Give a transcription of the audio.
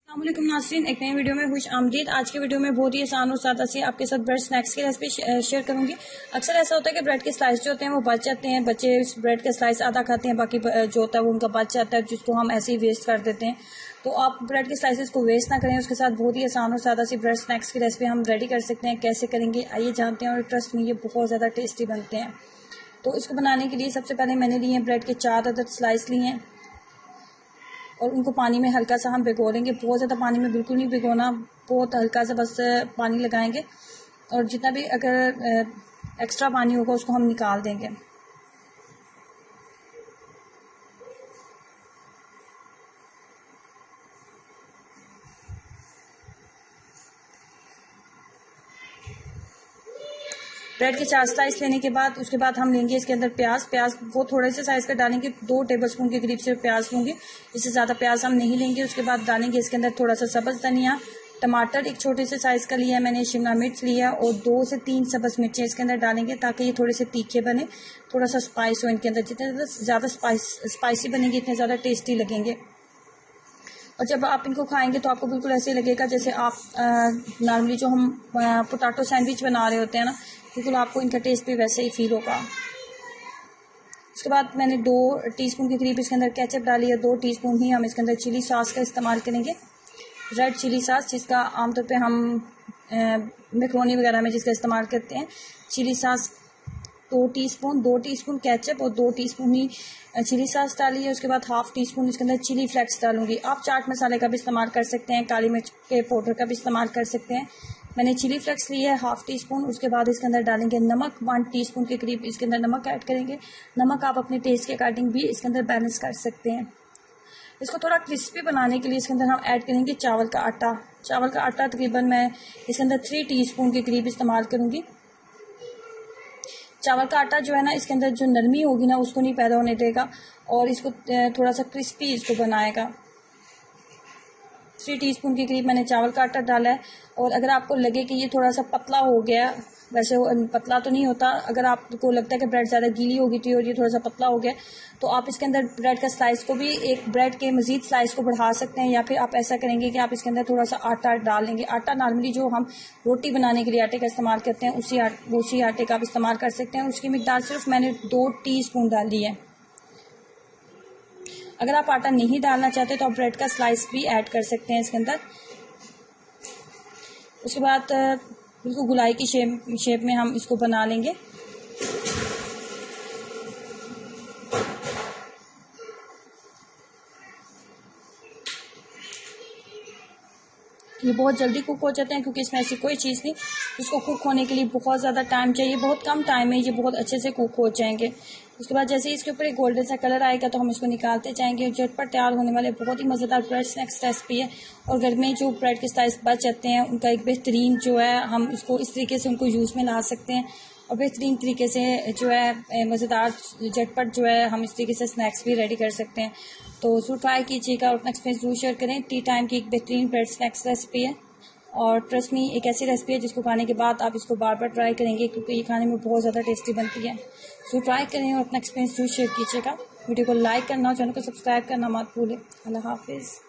अस्सलामुअलैकुम नाज़रीन, एक नई वीडियो में खुश आमदीद। आज की वीडियो में बहुत ही आसान और सादा सी आपके साथ ब्रेड स्नैक्स की रेसिपी शेयर करूंगी। अक्सर ऐसा होता है कि ब्रेड के स्लाइस जो होते हैं वो बच जाते हैं, बच्चे इस ब्रेड के स्लाइस आधा खाते हैं, बाकी जो होता है वो उनका बच जाता है, जिसको हम ऐसे ही वेस्ट कर देते हैं। तो आप ब्रेड के स्लाइसेस को वेस्ट ना करें, उसके साथ बहुत ही आसान और सादा सी ब्रेड स्नैक्स की रेसिपी हम रेडी कर सकते हैं। कैसे करेंगे आइए जानते हैं, और ट्रस्ट में ये बहुत ज़्यादा टेस्टी बनते हैं। तो इसको बनाने के लिए सबसे पहले मैंने लिए हैं ब्रेड के 4 अदद स्लाइस लिए हैं और उनको पानी में हल्का सा हम भिगो लेंगे। बहुत ज़्यादा पानी में बिल्कुल नहीं भिगोना, बहुत हल्का सा बस पानी लगाएंगे और जितना भी अगर एक्स्ट्रा पानी होगा उसको हम निकाल देंगे। ब्रेड के 4 स्लाइस लेने के बाद उसके बाद हम लेंगे इसके अंदर प्याज वो थोड़े से साइज़ का डालेंगे। 2 टेबलस्पून के करीब से प्याज लूँगी, इससे ज़्यादा प्याज हम नहीं लेंगे। उसके बाद डालेंगे इसके अंदर थोड़ा सा सब्ज़ धनिया, टमाटर एक छोटे से साइज़ का लिया है मैंने, शिमला मिर्च लिया और 2 से 3 सब्ज़ मिर्चें इसके अंदर डालेंगे ताकि ये थोड़े से तीखे बने, थोड़ा सा स्पाइस हो इनके अंदर। जितने ज़्यादा स्पाइसी बनेंगे इतने ज़्यादा टेस्टी लगेंगे। और जब आप इनको खाएंगे तो आपको बिल्कुल ऐसे लगेगा जैसे आप नॉर्मली जो हम पोटैटो सैंडविच बना रहे होते हैं ना, बिल्कुल आपको इनका टेस्ट भी वैसे ही फील होगा। उसके बाद मैंने 2 टीस्पून के करीब इसके अंदर केचप डाली है। 2 टीस्पून ही हम इसके अंदर चिली सॉस का इस्तेमाल करेंगे, रेड चिली सॉस, जिसका आमतौर पे हम मैक्रोनी वगैरह में जिसका इस्तेमाल करते हैं। चिली सॉस 2 टीस्पून केचप और 2 टीस्पून ही चिली सॉस डाली है। उसके बाद हाफ़ टी स्पून इसके अंदर चिली फ्लेक्स डालूंगी। आप चाट मसाले का भी इस्तेमाल कर सकते हैं, काली मिर्च के पाउडर का भी इस्तेमाल कर सकते हैं। मैंने चिली फ्लेक्स ली है हाफ़ टी स्पून। उसके बाद इसके अंदर डालेंगे नमक, 1 टीस्पून के करीब इसके अंदर नमक ऐड करेंगे। नमक आप अपने टेस्ट के अकॉर्डिंग भी इसके अंदर बैलेंस कर सकते हैं। इसको थोड़ा क्रिस्पी बनाने के लिए इसके अंदर हम ऐड करेंगे चावल का आटा। चावल का आटा तकरीबन मैं इसके अंदर 3 टीस्पून के करीब इस्तेमाल करूँगी। चावल का आटा जो है ना, इसके अंदर जो नरमी होगी ना उसको नहीं पैदा होने देगा और इसको थोड़ा सा क्रिस्पी इसको बनाएगा। 3 टीस्पून के करीब मैंने चावल का आटा डाला है। और अगर आपको लगे कि ये थोड़ा सा पतला हो गया, वैसे पतला तो नहीं होता, अगर आपको लगता है कि ब्रेड ज़्यादा गीली होगी थी और ये थोड़ा सा पतला हो गया, तो आप इसके अंदर ब्रेड का स्लाइस को भी, एक ब्रेड के मज़ीद स्लाइस को बढ़ा सकते हैं। या फिर आप ऐसा करेंगे कि आप इसके अंदर थोड़ा सा आटा डाल लेंगे। आटा नॉर्मली जो हम रोटी बनाने के लिए आटे का इस्तेमाल करते हैं उसी आटे का आप इस्तेमाल कर सकते हैं। उसकी मिकदार सिर्फ मैंने 2 टीस्पून डाली है। अगर आप आटा नहीं डालना चाहते तो आप ब्रेड का स्लाइस भी ऐड कर सकते हैं इसके अंदर। उसके बाद बिल्कुल गुलाई की शेप में हम इसको बना लेंगे। ये बहुत जल्दी कुक हो जाते हैं क्योंकि इसमें ऐसी कोई चीज़ नहीं, इसको कुक होने के लिए बहुत ज़्यादा टाइम चाहिए। बहुत कम टाइम में ये बहुत अच्छे से कुक हो जाएंगे। उसके बाद जैसे ही इसके ऊपर एक गोल्डन सा कलर आएगा तो हम इसको निकालते जाएंगे। झटपट तैयार होने वाले बहुत ही मज़ेदार ब्रेड स्नैक्स रेसिपी है। और घर में जो ब्रेड के स्लाइस बच जाते हैं उनका एक बेहतरीन जो है, हम इसको इस तरीके से उनको यूज़ में ला सकते हैं और बेहतरीन तरीके से जो है मज़ेदार झटपट जो है हम इस तरीके से स्नैक्स भी रेडी कर सकते हैं। तो ज़रूर ट्राई कीजिएगा और अपना एक्सपीरियंस ज़रूर शेयर करें। टी टाइम की एक बेहतरीन ब्रेड स्नैक्स रेसिपी है और ट्रस्ट मी एक ऐसी रेसिपी है जिसको खाने के बाद आप इसको बार बार ट्राई करेंगे क्योंकि ये खाने में बहुत ज़्यादा टेस्टी बनती है। सो ट्राई करें और अपना एक्सपीरियंस ज़रूर शेयर कीजिएगा। वीडियो को लाइक करना और चैनल को सब्सक्राइब करना मत भूलें। अल्लाह हाफिज़।